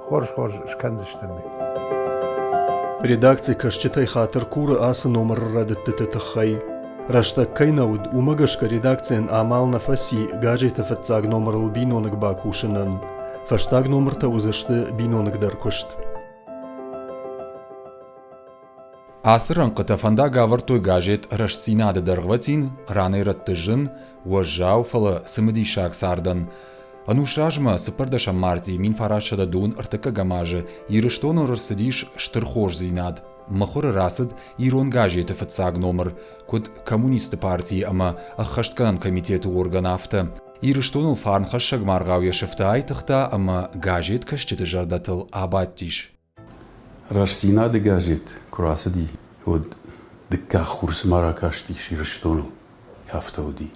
خورش شكنزشتمي редакция кашчитай хатыр куры асы номер радетте тахай рашта кайнауд умагашка редакциян амал нафаси гаджета фатцаг номер лбинонок бакушинан фаштаг номер-то узашты бинонок даркушт Асырын қытафанда гавыртой гаджет рашцинады даргватин раны раттыжын уажжау фалы сымыди шаг сардан Анушражма сыпырдаша марти мин фарашада дун артыка гамажы ирыштону рассадиш штырхош зинад. Махуры расад ирон гаджеты фатцаг номер код коммунисты партии ама ахашткан комитеты органафта. Ирыштону фарнхаш шагмаргау яшыфта айтыхта ама гаджет кашчеты жардатыл абаттиш. Рашцинады гаджет курасади от дыкка хурс маракаштиш ирыштону яфтауди.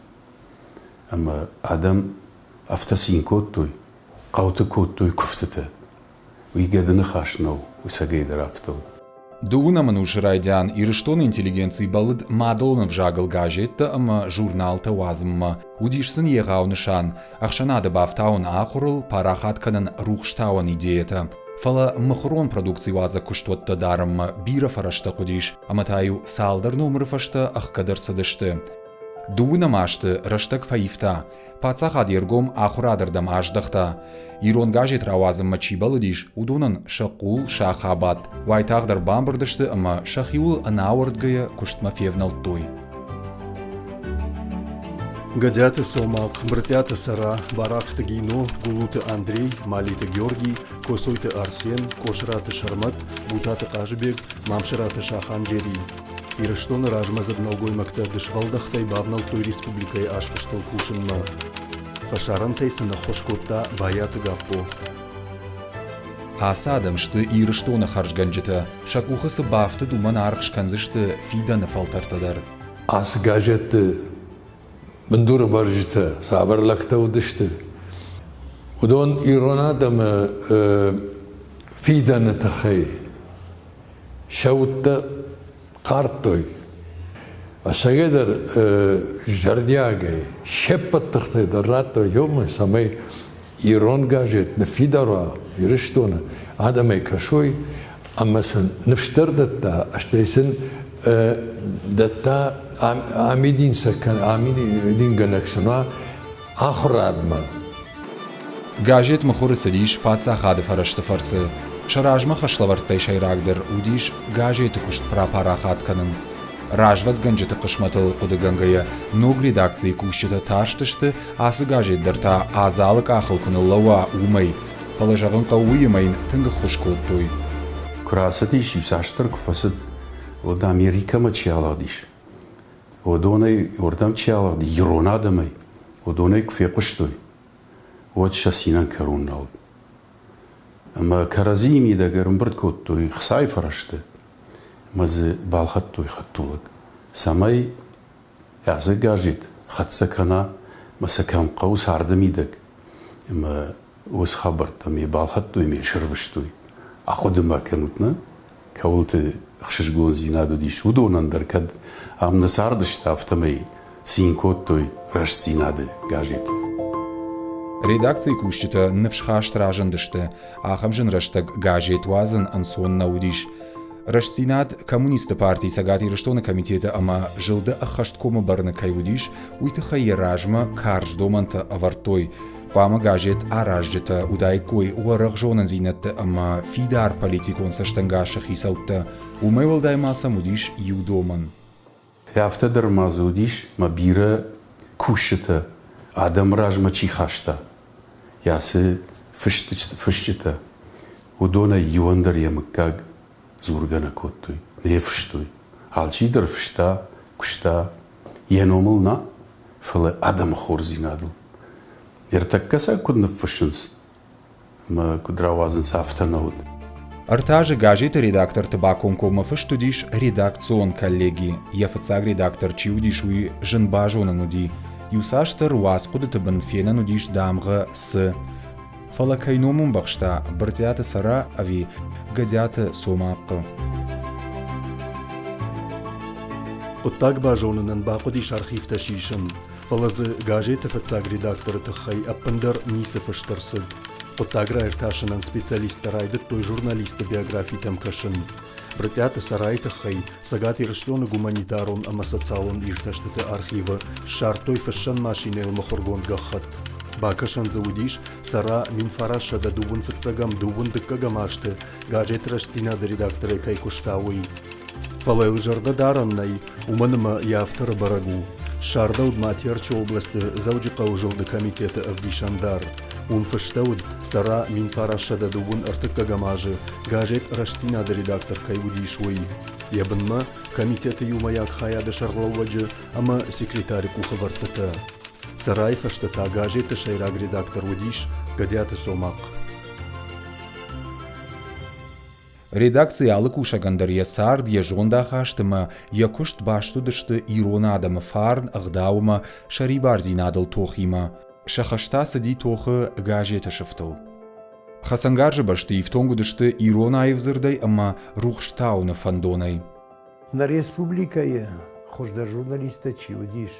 Ама адам أفتسين كوتوي قوت كوتوي كفتته ويجدنا خاشنو وسجيد رافتو Дуна мануш райдян ирыштон интеллигенции балыд мадолнов жагал гаджетта ама журналта вазымма удишсын егау нышан ахшанады бафтаун ахурыл парахатканын рухштауан идеята Фала махрон продукции ваза куштватта дарымма бира фарашта кудиш аматаю салдар номер фашта ахкадар садышты Дуна машты раштак фаифта, пацахад ергом ахурадырдам аждахта. Ирон гаджет равазым мачи балыдиш, удонан шакул шахабат. Вайтагдар бамбырдышты, ама шахиул анауардгая куштма февнал той. Гадяты сомак, братята сара, барахты гино, гулуты Андрей, малиты Георгий, косойты Арсен, кошраты Шармат, бутаты Кажбек, мамшыраты Шахан Джери. Ирыштон ражмазад наугой мактадыш валдахтай бавнал той республикой аж фаштол кушынно. Фашаран тейсына хошкотта баяты гаппо. Асадам шты ирыштона харжганджыта, шакухасы бафты думан архшканзышты фиданы фалтартадар. Ас гаджетты мындуры баржыты, сабырлакта удышты. Удон иронадамы фиданы тахай. Шаутта Картой, а сегедер жардиагай, шепот тахтай даррато ёмы самой ирон гаджет на фидара ирыштона адамай кашой, амасан нефштардатта, аштейсен датта амидин сакан амидин галаксна ахрадма. Гаджет махуры садиш паца хады фарашты фарсы. Шаражма хашлавартай шайрагдыр удиш гаджеты кушт прапарахатканын. Ражват ганджеты кышматыл кудыгангая ног редакции кушчыта таштышты асы гаджетдарта азалык ахыл куныллауа умай. Фалажагын кауйымайын тыңгы хушкоттой. Курасадиш исаштыр куфасыд от Америка ма чиаладиш. Одонай ордам чиалади иронадамай. Одонай куфе куштой. От шасинан карунналд. أما كرزيمي دا قرنبرد كوتوي خساي فرشته مز بالخطوي خطولك سامي يعزق جاجيت خد سكنا مسكن قوس عردميدك أما وس خبرت مي بالخطوي مي شرفشتوي أخذ ما كنتنا كولت خشش جون زينادو دي شو دون اندر كد عم نساردش تافتمي سين كوتوي رش زيناد جاجيت Редакции кушчыта нывшхаш тражындышты, ахамжын раштаг гаджет вазын ансон наудиш. Раштинат коммунисты партии сагат ирыштоны комитеты ама жылды ахашткома барны кайудиш, уйтыха еражма карж доманта авартой. Пама гаджет аражжыта удай кой уарах жонан зинатты ама фидар политикон саштангашы хисаутта. Умай валдай маса мудиш юдоман. Яфтадар мазудиш мабира кушчыта. Адам ражма чихашта. Ясы фыштыта. Удона юандар ямыккаг зургана коттой. Не фыштой. Алчидар фышта, кушта. Яномылна фылы адам хорзинадыл. Ертаккаса кудны фышынс. Ма кудравазын сафтанауд. Артажы гаджеты редактор табаконкома фыштудиш редакцион коллеги. Яфыцаг редактор чиудиш уи жынбажонан уди. Юсаштыр уаз кудыты бынфенан удиш дамғы сы. Фалакайномын бақшта бірдяты сара ави гадяты сомаққы. قطاق باجونن باقوديش أرخيف تشيشن فلز جاجيت فتساق ريداكتور تخي أبندر نيسف اشترسد قطاق را ارتاشنن سبيциалист رايدت توي журналист биографии темкашин Братята сарай тахай, сагати рашлона гуманитарон ама социалон ирташтата архива, шартой фашан машинел махоргон гахат. Бакашан заудиш, сара минфараша да дубун фацагам дубун дыккагамашты, гаджет раштина да редактора кай куштауи. Фалайл жарда дараннай, уманыма и автора барагу. Шарда удматьярча области заудика ужылды комитета Авдишандар. Un fështëud, sara min farasha da dubun артык кагамажы, гаджет раштина да редактор кай удишуи. Ебынма, комитеты юмаяк хая да шарлауаджы, ама секретарь куха вартата. Сарай фаштата гаджеты шайраг редактор удиш, гадяты сомак. Редакция алыкуша гандарья сард ежонда хаштыма, якушт баштудышты ирона адама фарн агдаума шарибарзи надал тохима. Шахашта сади тохы гаджеты шыфтыл. Хасангаржы башты ифтонгудышты ирона айвзырдай, ама рухштауна фандонай. На республикае, хош да журналиста чи удиш,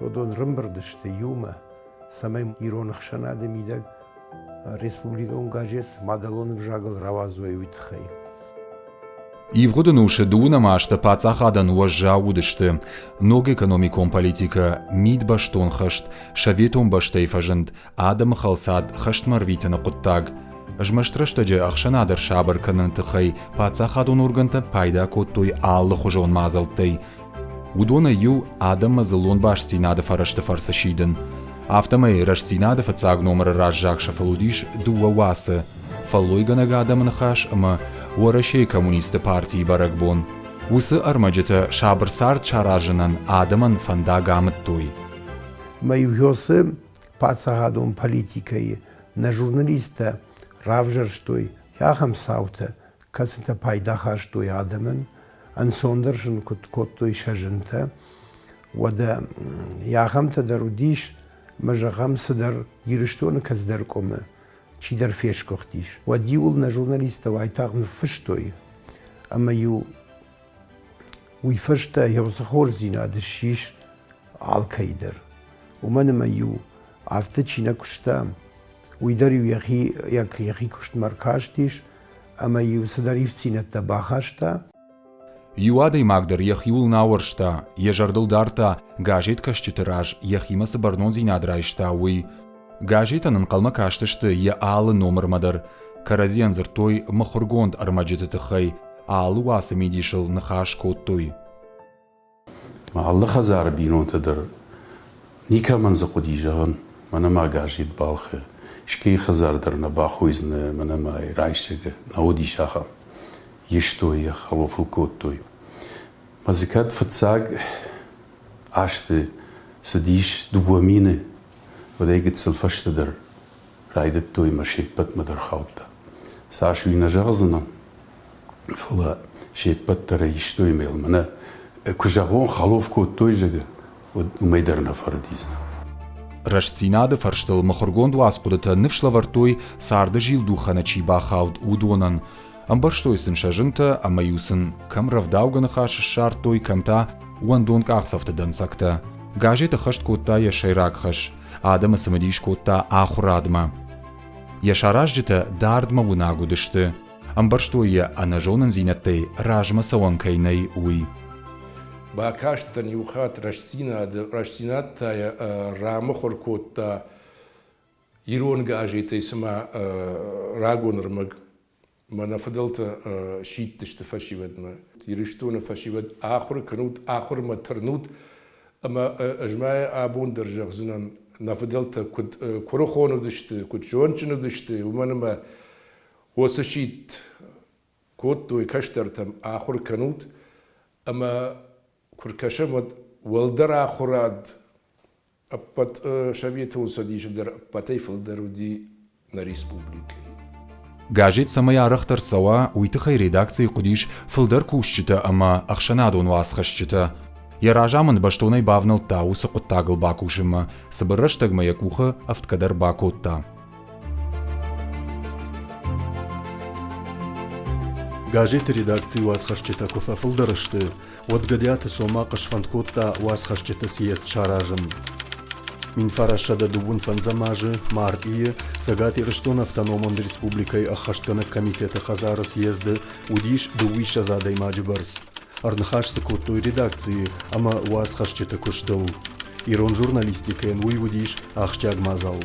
йодон рымбырдышты юма, самым иронах шанады мидаг, республика он гаджет мадалон вжагал равазуай уйтхай. Ивгодынушы дуынамашты пацахадан уажжа удышты. Ног экономикон политика мид баштон хашт, шаветон баштай фажынд, адам халсад хашт марвитана куттаг. Жмаштрыштаджы ахшанадыр шабыр кынын тыхай, пацахадон урганта пайда коттой аллы хужон мазалттай. Удона ю адам мазылон баштинады фарашты фарсашидын. Автомай раштинады фацаг номер разжак шафалудиш дуа васы. Фаллой ганагадам нахаш, ама Уарашей коммунисты партии баракбон. Усы армаджета шабырсар чаражынан адаман фанда гамыттуй. Майюгёсы пацахадон политикай на журналиста равжарштой, яхам саута, касыта пайдахаштой адаман, ансондыршын коттой шажынта, вада яхамта дарудиш, мажахамса дар гирыштоны каздар коме. Чидар феш кохтиш. Вадиул на журналиста вайтагн фыштой. Ама ю уйфышта яузахор зина дышиш алкайдер. Уманама ю афта чина кушта уйдар ю яхи кушт маркаштиш. Ама ю садарив цинатта бахашта. Юадай магдер яхиул науаршта, ежардыл дарта гаджет кашчытыраж яхимасы барнон зинадрайшта уй. Гаджетанын қалма каштышты я алы номер мадар. Каразиан зыртой махургонд армаджеты тыхай, алы уасы медишыл нахаш коттой. Аллы хазар бинон тадыр. Ника манзы қудижағын, манама гаджет балхы. Шкей хазардыр на бахуизны, манама райшығы, на одишаха. Ештой, халофыл коттой. Мазикат фацаг ашты садиш дубуамины. ودايجت سلفشت در رايدت توي مشيبت مدر خاوتا ساشوي نجازنا فلا شيبت ترى يشتوي ميل منا كجاغون خلوف كو توي جگه وميدرنا فرديزنا Раштинады фарштыл махургонд уаскудыта нывшлавартой сарды жил духана чиба хауд удонан. Амбарштойсын шажынта, амаюсын кам равдауганы хашыш шартой камта уандон кахсавты дансакта. Гаджеты хашт котта яшайрак хаш. Адама самадиш котта ахурадма. Яшаражжыта дардма унагудышты. Амбарштойя анажонын зинаттай ражма саванкайнай уй. Бакаштан юхат раштинатта рамохор котта ирон гаджеты сама рагонырмаг. Мана фадалта шиттышты фашивадма. Ириштона фашивад ахур канут ахур матернут. Ама ажмай абун държахзынан нафадалта куд курохону дышты, куд жончину дышты, уманама осашит котто и каштартам ахур канут, ама куркашамад валдар ахурад, апат шавету садишдар патайфал даруди на республике. Гаджет самая арахтар сава уйтыхай редакции кудиш фылдар кушчыта, ама ахшанадон васхашчыта. Яражамын баштонай бавнал таусы қоттагыл бакушыма, сыбырыштагма якуха авткадар бакотта. Газеты редакции уазхашчета куфафылдырышты, отгадяты сома кышфанткотта уазхашчета съезд шаражым. Минфарашада дубун фанзамажы, март ие, сагат Ирыштон автономон республикой ахаштканы комитета хазары съезды, удиш дуиша задай маджибарс. Арнахашсы коттой редакции, ама уазхашчета куштау. Ирон журналистикаен уйвудиш ахчаг мазау.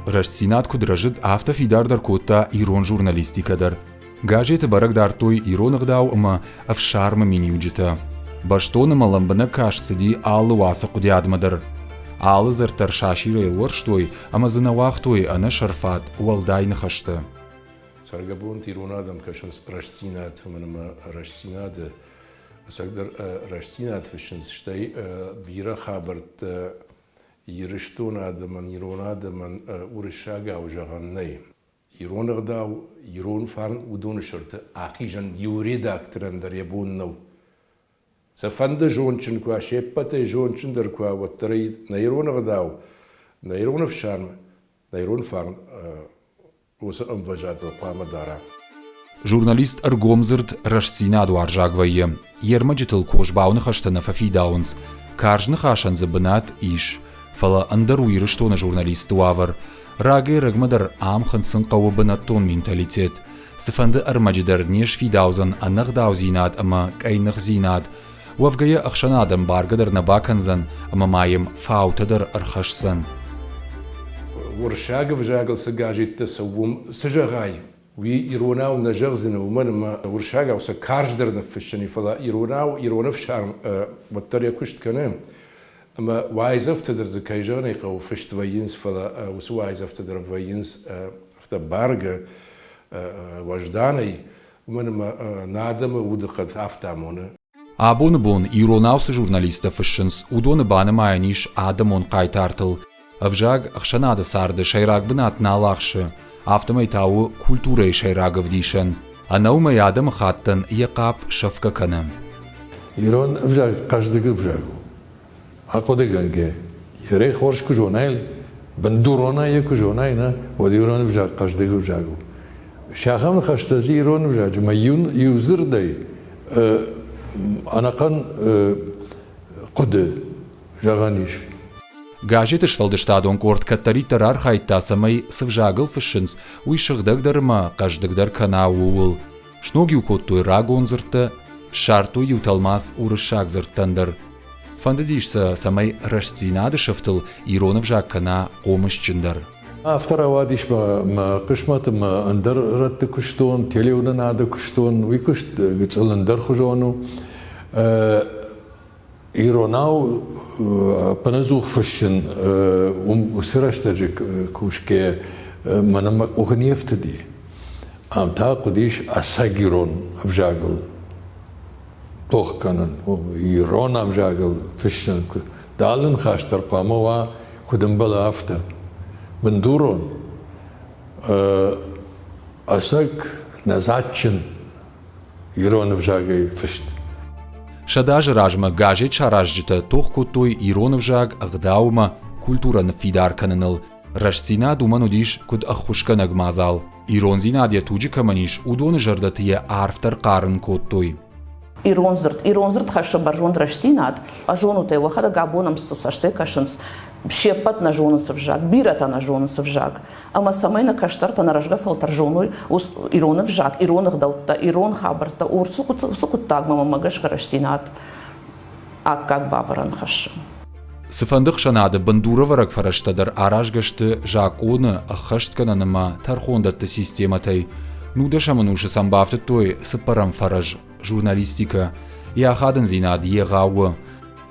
Рашцинат кудражит автофидардар котта ирон журналистикадар. Газеты барагдар той иронагдау ама авшарма миниуджита. Баштоны маламбана кашцыди алы васы кудядмадар. Алы зартар шаширай лорштой, ама занавахтой ана шарфат уалдайны хашты. Саргабун тиронадам кашынс рашцинат, манама рашцинады. Сагдар рашцинат вишынс штай бира хабарт Ирыштонадаман, иронадаман урышага ужаганнай. Иронагдау, ирон фарн удонышырты ақижан юредакторандар ябоннау. Сафанда жончын ква, шеппатай жончындар ква, ваттарай на иронагдау, на иронов шарм, на ирон фарн осы амважатыл қамадара. Журналист аргомзырт рашцинаду аржагвайе. Ермаджитыл кошбауны хаштана фафидаунс. Каржны хашан забынат иш. Фала андару Ирыштоны журналисты уавар. Рагай рагмадар амхан сынқауы бынаттон менталитет. Сыфанды армаджидар неш фидаузан аннагдау зинад ама кайнық зинад. Уавгая ахшанадам баргадар набаканзан ама майым фаутадар архашсан. Уршагов жагался гаджетта савум сажагай. Ви иронау нажагзина уманма уршагауса карждарна фишани фала иронав шарм ваттаря кушткане. Ама вайзафтадер за кайжаны кау фишт вайинс фала усу вайзафтадер вайинс фта барга вожданай уманма надама удахат автамоны. Абоны бон иронаусы журналиста фишинс удоны баны майаниш адамон кайтартыл. Авжаг ахшанада сарды шайраг бынат налахшы. Автомай тау культурой шайрагов дишен. А наумай адам хаттан якап шавка канам. Ирон авжаг каждый авжагу. Акодеганге. Ирей хорш кужонайл. Бандурона е кужонайна. Вот ирон авжаг каждый авжагу. Шахам хаштази ирон авжаг. Ма юзырдай. Анакан куды жаганиш. Газеты швалдыштадон корт каттари тарар хайтасамай сывжагыл фышынс уйшыгдагдарма каждыгдар кана уул. Шноги укоттой рагонзырты, шарту юталмас урышак зырттандар. Фандадишса самай рашцинады шыфтыл иронов жак кана комышчындар. Автора вадиш ма кышматы ма андар ратты куштон, телеуна нады куштон, уйкышт гыцылындар хужону. Иронау паназух фышын усыраштаджик кушке манамак угнефтади. Амта кудиш асагирон авжагыл. Тохканан ирон авжагыл фышын. Далын хаштар памова кудымбала афта. Бандурон асаг назатчин ирон авжагай фышт. Шадаж ражма газет шаражжита тох куттой иронов жаг агдаума культура нафидар кананал. Рашцина думанудиш куд ахушканаг мазал. Иронзина дия туджика маниш удоны жардатия арфтар қарын куттой. Иронзырт хаша баржон рашцинат, а жону те вахада габоном саште кашынс. Шеппат на жону савжак, бирата на жону савжак. Ама самай на каштарта на рожга фалтар жону иронов жак, иронах даутта, ирон хабарта, ур сукут тагмама магаш рашцинат. А как баваран хаша. Сыфандық шанады бандураварак фараштадар аражгашты жак оны ахашткананама тархондатты систематай. Нудашаманушы самбафты той сыпарам фараж. Журналистика. Я хадын зинад егауы.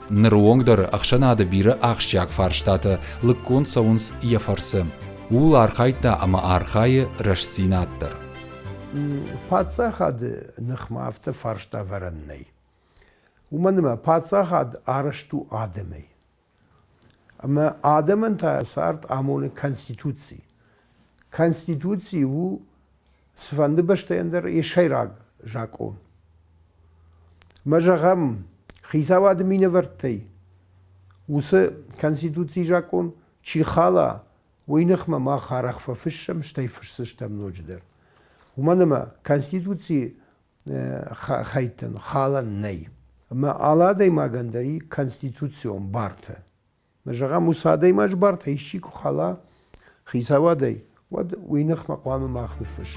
Нырвонгдар ахшанады бирі ахшчак фарштаты лыккон саунс ефарсы. Ул архайтта ама архайы рашцинаттыр. Пацахад нахмафты фаршта вараннай. Уманыма пацахад арашту адамай. Ама адамын та сарт амоны конституции. Конституции у сванды баштайындар ешайраг жакон. Мажагам хизавады мине варттай. Усы конституции жакон чихала уйнахма ма харахфа фышшам штай фышсыштам нодждар. ومنما Конституции хайтын, халан ней. Ма аладай магандari Конституцион барта. Мажага мусадai маж барта, ищику хала خيساوادي ود وينخ مقام ماخن فش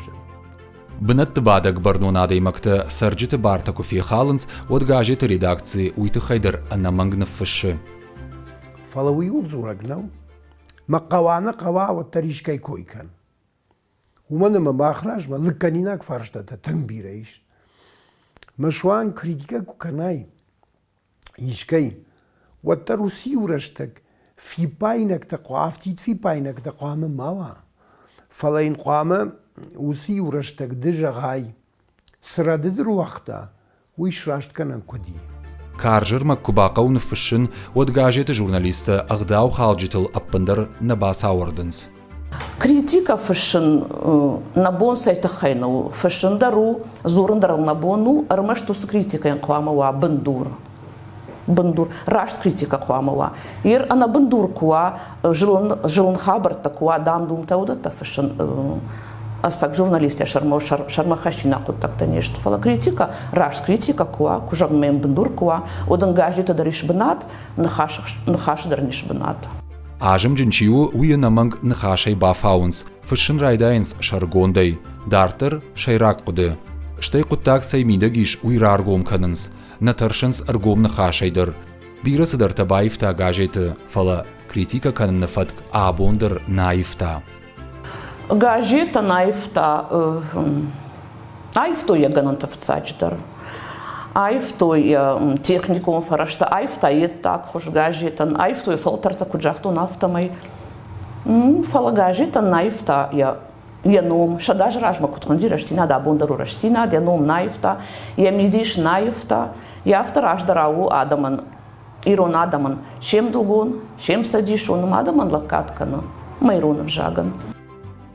بنت بعدك برنونادي مكتا سرجت بارتكو في خالنس ودقاجت ريداكتسي ويتخيدر أنا منغن فش فلوي يولزورقناو ما قوانا قوا والتريش كاي كوي كان ومن ما مخرج ما لكانيناك فرشتا تنبيريش مشوان كريتيكا كوكاناي يشكي والتروسي ورشتك في باينك تقوافتيت في باينك تقوام ماوا فلاين قوام وسي ورشتك دجا غاي سرادد وقتا ويش راشت كان كودي كارجر مكوباقا ونفشن ودقاجت جورناليستا أغداو خالجتل أبندر نباس هاوردنس Критика фашин набон сайта хайну фашин дару зурн дарал набону армашту с критикой квамава бандур рашт критика квамава ир ана бандур ква жилн хабар таква дам дум тауда та фашин асак журналист я шарма хащина кут так танешт фала критика рашт критика ква кужаг мем бандур ква одан гажита дариш бнат нахаш дарниш бнат Ажым джинчиу уйнаманг нхашей бафаунс, фышын райдайнс шаргондей, дартер шайрак уды. Штей куттак саймидагиш уйраргом канынс, натаршынс аргом нхашейдер. Бирасыдар табаифта гажеты, фала критика канын нафатк абондер наифта. Гажета наифта, аифто ягананта вцачдар. Айфтой техникум фарашта айфта еттак хош гажетан айфтой фалтарта куджахту нафтамай фала гажетан наифта я ном шадаж ражма кутхандирашти да бондару рашсина я ном наифта я мидиш наифта я автараш дарау адаман ирон адаман чем дугон чем садиш он адаман лакаткана майронов жаган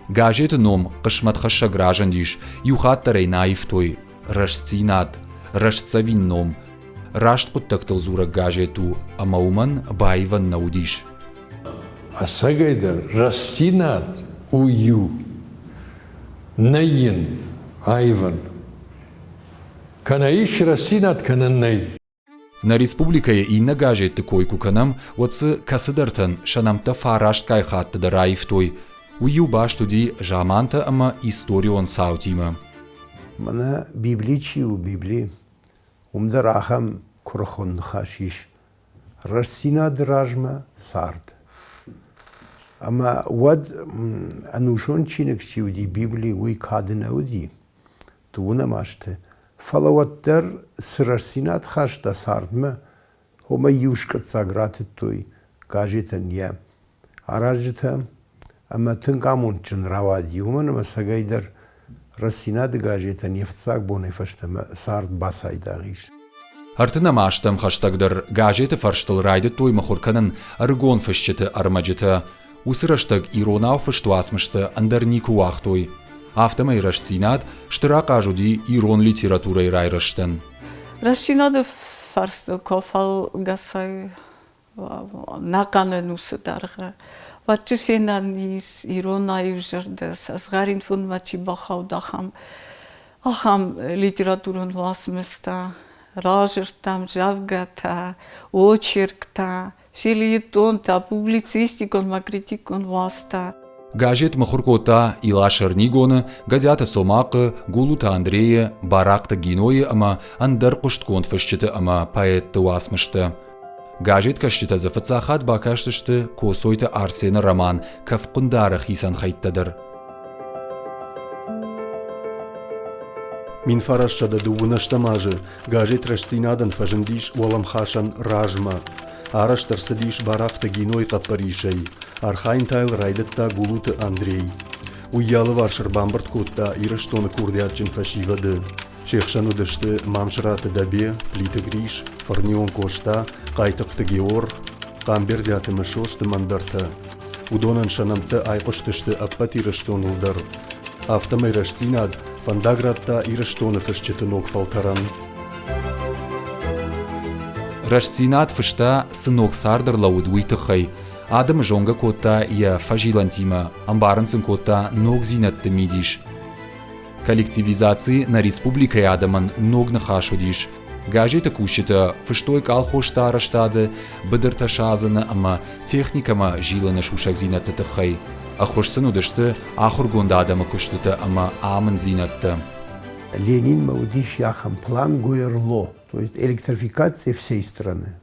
Гажет ном кышмат хаша гражандиш юхаттарей наифтой рашцинат Рашцавин ном, рашт куттактыл зура гажету, а мауман байван наудиш. А сагайдар растинат ую, найин айван. Канаиш растинат кананнай. На республикае и на гажет койку канам, отцы касыдартан шанамта фарашт кайхатты да раифтой, ую баштуди жаманта ама историон саутима. Мана библичи у Библии умдарахам курхон хашиш расина дражма сард. Ама вад анушон чинек сиуди Библии уй каднауди туна маште фалаваттер срасинат хашта сардма хома юшкат сагратит той кажетан я аражта ама тынкамун чин равади уман масагайдар Рассина дгажета нефтсак бонефаштама сард басайдагиш. Артына маштам хаштагдыр гажеты фарштыл райды той махурканын аргон фашчеты армаджеты, усыраштаг иронау фаштуасмышты андарнику ахтой. Автомай рашцинат штыра кажуди ирон литературой райраштын. Рашцинады фарсты кофал гасай наканенусы дарга. Вачифенарнис иронаю жердес азгарин фун вачи бахавдахам ахам литературун васмыста ражертам жавгата очеркта филитонта публицистикон макритикон васта Гажет махуркота ила шарнигоны газята сомакы гулута Андрея баракта гинои ама андар кушткон фашчеты ама поэтты васмышты. Гажет кашчита зафацахат бакаштышты косойты Арсена роман кафкундары хисан хайттадыр. Мин фарашчада дувунаштамажы, гажет рашцинадын фажындиш уалам хашан ражма. Араштар садиш баракта гиной капаришей, архайн тайл райдатта гулуты Андрей. Уялы варшыр бамбарт котта ирыштоны курдятчин фашивады. Шехшану дышты мамшыраты дабе, плиты гриш, фарнион кошта, қайтықты геор, қамберді атымы шошты мандарта. Удонан шанамты айқыштышты аппат ирыштон ұлдар. Автомай раштинад, фандагратта ирыштоны фышчеты ног фалтаран. Раштинад фышта сынок сардыр лаудуй тыхай, адым жонга котта я фажилантима, амбарынсын котта ног зинатты мидиш. Коллективизации на республика ядаман ногна хашудиш. Гажета кушета, фыштой калхоштара штады, быдырта шазана, ама техникама жилана шушак зинатта тахай. Ахошсану дашты, ахургонда адама куштата, ама аман зинатта. Ленин маудиш яхам план гойрло, то есть электрификация всей страны.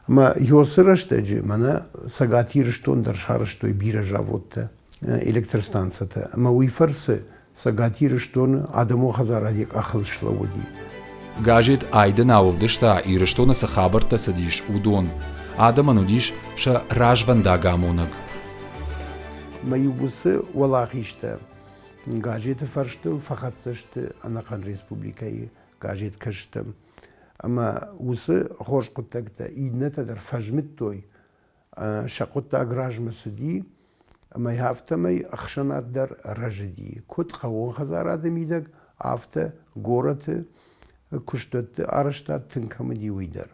Ама йосырыштаджи, мана сагатирыштон даршарыштой бира жавотта электростанцията. Ама уйфарсы сагатирыштон адамо хазарадик ахылшлаводи. Гажет айден авовдышта ирыштона сахабарта садиш удон. Адаман удиш ша ражванда гамонаг. Маюбусы валахишта. Гажеты фарштыл фахатсышты анақан республикайы гажет кыштым. Ама усы хош куттакта иднетадар фажмиттой шакутта агражмасыди ама яфтамай ахшанаддар ражиди. Кут қауын хазар адамидаг афта гораты куштатты араштат тынкамыди уйдар.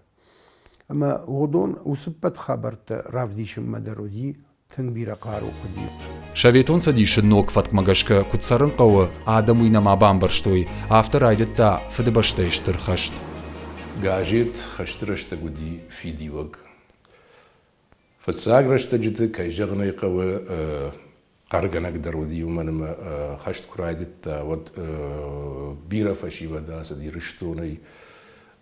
Ама одон усыппат хабарта равдишим мадаруди тын бира қару куди. Шаветон садишын ног фаткмагашка кутсарын қауы адаму инама бамбарштой автор айдетта фыдыбаштайштыр хашт. Гажет хаштырышта гуди фидиваг. Фацаграшта житы кайжагнай қавы қарганак даруди уманыма хашт курайдетта вот бира фашивада сади рыштонай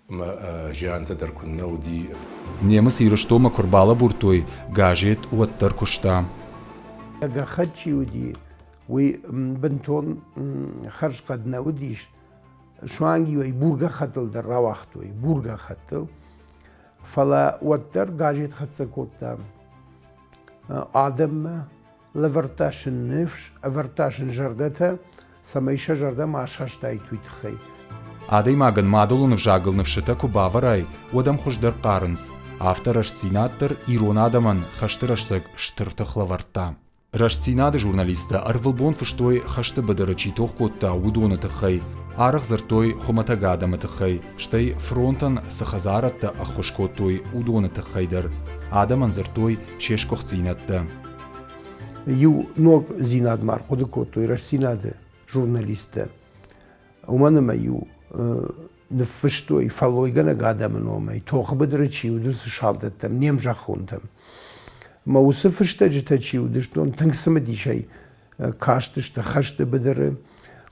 жанта даркуннауди. Немыс ирыштома курбала буртой гажет уаттар кушта. Гахачи уди, уи бентон харш кадна удиш. شوانگی وی بورگا خطل در راوخت وی بورگا خطل فلا وتر گاجت خطس کوتا آدم لورتاشن نفش اورتاشن جردته سمیشه جرده ماشش تای توی تخی آدی ماگن مادلون جاگل نفشتا کو باورای ودم خوش در قارنز آفترش цинаттыр ирон адаман хаштырыштык штыртыхла варта. Рашцинады журналиста арвылбон фыштой хашты бадарачи тохкотта удоны тахай. Арах зартой хоматагадамы тахай, штай фронтан сахазаратта ахошкоттой удоны тахайдар. Адаман зартой шешкох цинатта. Ю ног зинад маркоды коттой рашцинады журналиста. Уманама ю нфыштой фалойгана гадамы номай, тох бадарачи удус шалдаттам, нем жахонтам. Маусы фыштаджи тачи удыштон тыңсымы дишай каштышты хашты бадары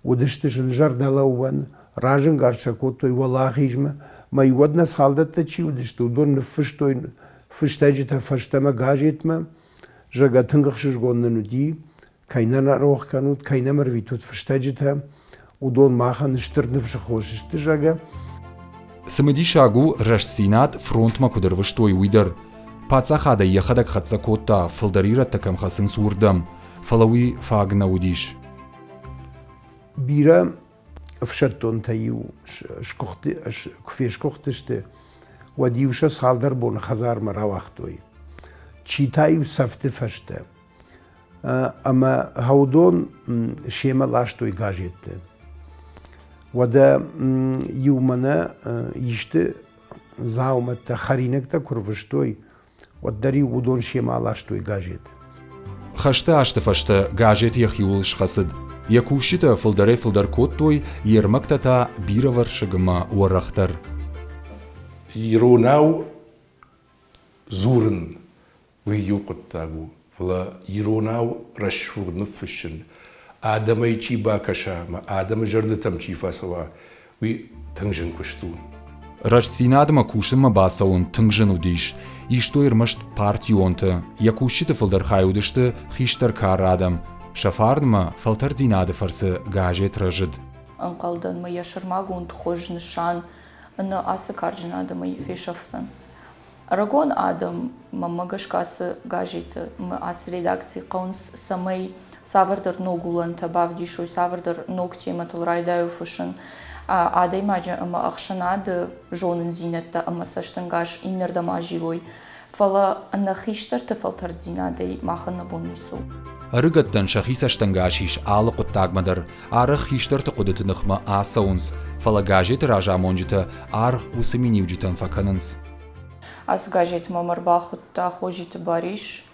удыштышын жардалауан ражын гарша коттой валахижма май водна салдат тачи удышты удон фыштой фыштаджи та фаштама гажетма жага тыңгахшыш гоннын уди кайнана рохканут кайнамар витут фыштаджи та удон махан штырны фшахошышты жага. Самыди шагу рашцинат фронтма кудырвыштой уйдар. Пацахада ехадак хатсакота фалдарира такам хасын сурдам, фалауи фагна удиш. Бира фшаттон таю кфешкохтышты, вадиуша салдар бон хазар маравахтой. Читаю сафты фашты. Ама хаудон шема лаштой гажетты. Вада юмана ишты зауматта харинекта курвыштой. Вот дари удон шема лаштой гажет. Хашты ашты фашты гажет яхиул шхасыд. Якушита фалдаре фалдар коттой ермактата биравар шагама уарахтар. Иронау зурын уйю коттагу. Фала иронау рашфурны фышын. Адамай чи бакаша, ма адамы жарды там чи фасава. Уй тыңжын кушту. Рашцинадыма кушыма басаун тыңжын удиш. Ишто ермышт партионты. Якушита фалдар хайудышты хиштар кар адам. Шафарныма фалтар динады фарсы гажет ражыд. Анқалдан ма яшырмагун тхож нышан ына асы каржинады ма фешафсан. Арагон адам ма магашкасы гажеты ма асы редакции qaunс самай савардар ногулан табавдишой савардар ногтема талрайдаю фышын. Адай маджа ама ахшанады жонын зинетта ама саштангаш иннердама жилой. Фала ана хиштар фалтар динадей махана боннису. Арыгаттан шахиса штангашиш алы қоттагмадар, арых хиштарты қудытынықма асаунс, фала гажет ража монжита арых усаминивджитан факанынс. Ас гажет мамарбахутта хожиты бариш,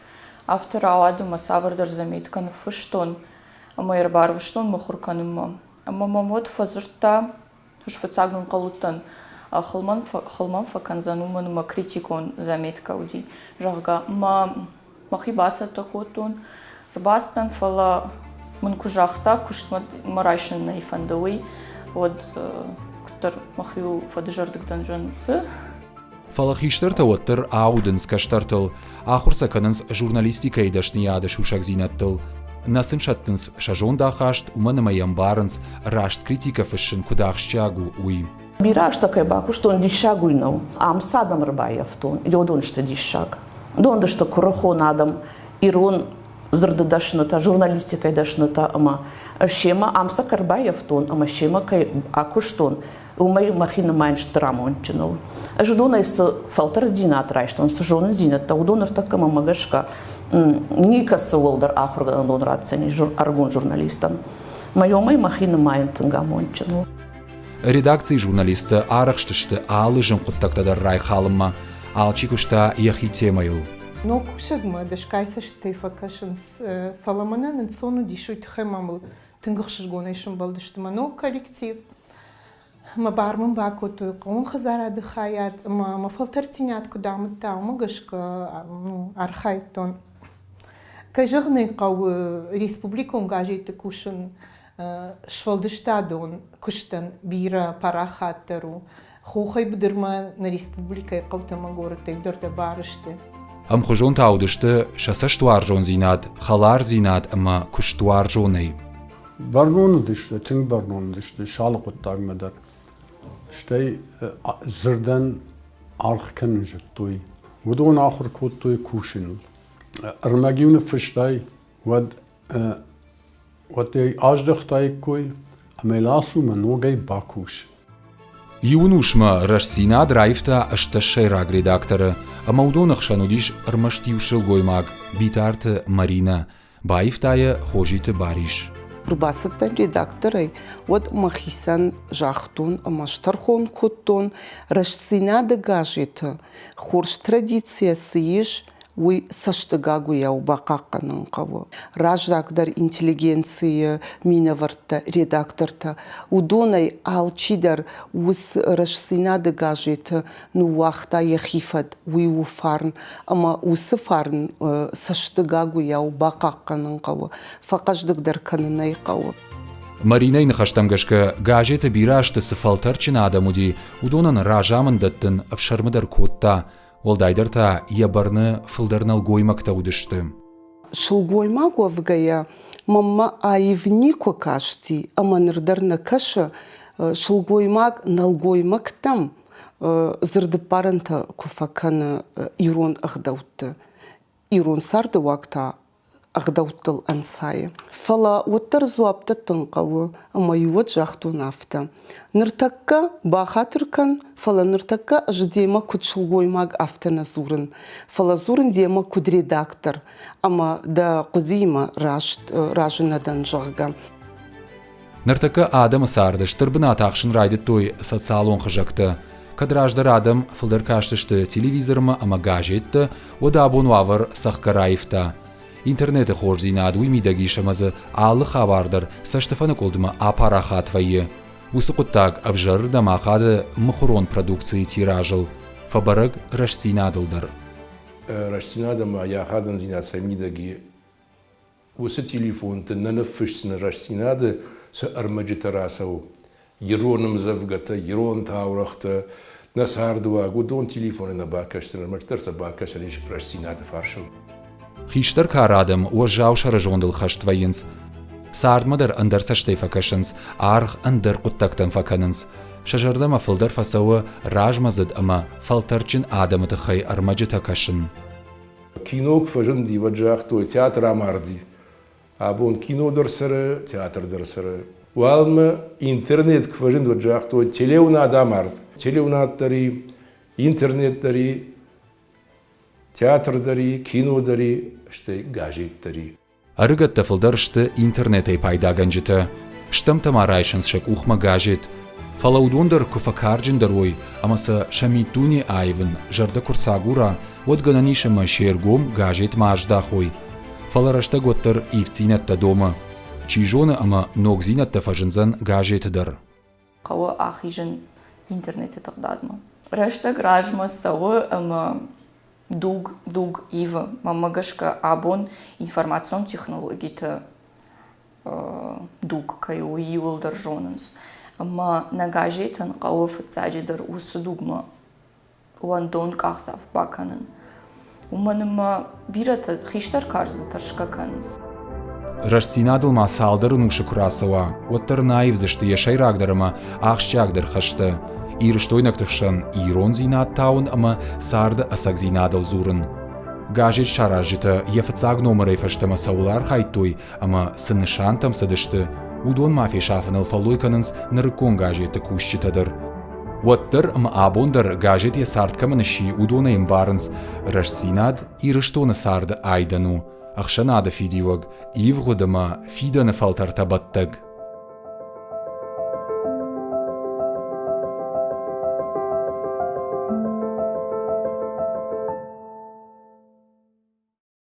автор ауадыма савардар заметканы фыштон, ама ербар выштон мухурканымма. Мамамот фазырта шфацагнун қалуттан Хылман факанзанумын ма критикон заметка уди жарга махи баса такотун рбастан фала мын кужахта куштма марайшын на ифандауи вот ктар махиу фадыжардыгдан жансы Фалахиштер тауаттыр аудынс каштартыл, ахурса канынс журналистика идашны яды шушак зинаттыл. Насын шаттынс шажон дахашт, уманымаям барынс, рашт критика фышын кудахшчагу уи. Бираш такая баку, что он дишагуйнал, а амсадам рыбаевтон, или он что дишаг. Донда что курохон адам, ирон зардадашната, журналистика идашната, ама шема амса карбаевтон, ама шема кай акуштон. Умай махина майнш трамончинал. Ажудона из фалтер динат райштон, сажон динат, таудонер такама магашка. Никаса волдер ахурга дон радцани аргон журналистам. Майомай махина майн тангамончинал. Редакции журналиста арахштышты алыжын құттақтадар райхалымма, алчикушта яхи темайыл. Но кушагма дашкайса штейфа кашынс фаламанан инсону дишуйт хэмамыл тынгықшыш гонайшын балдыштыма, но коллектив. Ма бармын бакоту, он хазарады хаят, ма фалтартинят кудамытта, магашка архайтон. Кажығны қау республикон гажеті кушын швалдыштадон куштан бира парахаттару. Хохай будырма на республикай қаутама горытай дөрді барышты. Амхожон таудышты шасаштуар жон зинат, халар зинат, ама куштуар жонай. Баргону дышты, тынг баргону дышты, шалық ұттағмадар. Штей зырдан архкен жыттуй. Вудон ахыр коттуй кушинул. Армагиуны фыштай, вад аждахтай кой, амеласу маногай бакуш. Юнушма рашцина драйфта ашташайраг редактора, ама удонах шанудиш армаштиушыл гоймаг, битарты Марина, баифтая хожиты бариш. Рубасыттан редакторай, вот махисан жахтун, амаштархон коттон, рашцина дагажиты, хорш традиция сыиш, уй саштыгагу яу бақаққанын қавы. Раждагдар интеллигенция минаварта редакторта. Удонай алчидар уз рашсинады гажеті ну уақта яхифад уй уфарн, ама усы фарн саштыгагу яу бақаққанын қавы. Фақаждагдар канынай қавы. Марина инхаштамгашка гажеті бирашты сыфалтарчин адамуди, удонан ражамын даттын авшармыдар котта, Олдайдарта ябарны фылдарнал гоймакта удышты. Шылгоймак овгая, мамма аивнико кашти, аманырдарна каша, шылгоймак налгоймактам, зырдыпарынта куфаканы ирон ағдаутты. Ирон сарды вакта ағдауттыл ансайы. Фала оттар зуапты тыңқауы, ама юот жақтун афта. Ныртакка бахатыркан, фала ныртакка ждема кудшылгоймаг афтана зурын. Фала зурын дема куд редактор, ама да кудима ражынадан жағга. Ныртакка адам сардыш, тырбына тақшын райды той социалон хыжакты. Кадраждар адам фылдар каштышты телевизорма, ама гажетті, ода абонуавар саққараевта. Интернеті хорзинад уймидаги шамазы алы хабардар саштыфаны колдыма апарахатвайы. Усы құттаг авжар дамақады мұхырон продукции тиражыл. Фабараг рашсинадылдар. Рашсинадама яхадан зинаса мидаги. Усы телефонты наныфышсыны рашсинады сы армаджитарасау. Ероным завгата, ерон таурахта, насардуа, гудон телефоны на бакашсыны, мартарса бакашсыны ишк рашсинады фаршыл. Хиштар карадым уажжау шаражондыл хаштвайынс. Сардмадар андыр саштайфакашынс, арх андыр құттактан факанынс. Шажардама фылдар фасауы ражмазыд ама фалтарчин адамыты хай армаджы такашын. Кино кфажын диваджахту театр амарди. Абон кино дырсыры, театр дырсыры. Уалмы интернет кфажын диваджахту телеуна адамард. Телеунаттари, интернеттари, театрдари, кинодари, штай гажеттари. Арыгатта фылдарышты интернетай пайдаганжыты. Штам тамарайшынс шак ухма гажет. Фалаудондар куфакарджиндар ой, амаса шамитуни айвын, жарда курсагура, вот гананишама шергом гажет маждахой. Фаларашта готтар ивцинатта дома. Чижона ама ногзинат тафажынзан гажетдыр. Қауы ахижын интернете тағдадмы. Рашта гражма сауы ама дуг ива. Мамагашка абон информацион технологита дуг каю иулдар жонынс. Ама на гажетан қауы фыцаджидыр усы дугма. Уандон қақсав баканын. Уманыма бирата хиштар карзы таршкаканынс. Рашсинадыл масалдырын ушы курасыва, оттар наивзышты яшайрагдырыма ақшчагдыр хышты. Ирыштойнактықшын ирон зинат таун ама сарды асак зинадыл зурын. Гажет шаражыты ефыцаг номерай фаштыма саулар хайттуй, ама сынышан тамсыдышты. Удон мафи шафыныл фалуйканынс нарыкон гажеты кущитадыр. Оттар ама абондар гажет есарткаманыши удона имбарынс. Рашсинад ирыштоны сарды айдану. Ақшанады фидиуаг, ивғудыма фиданы фалтар табаттыг.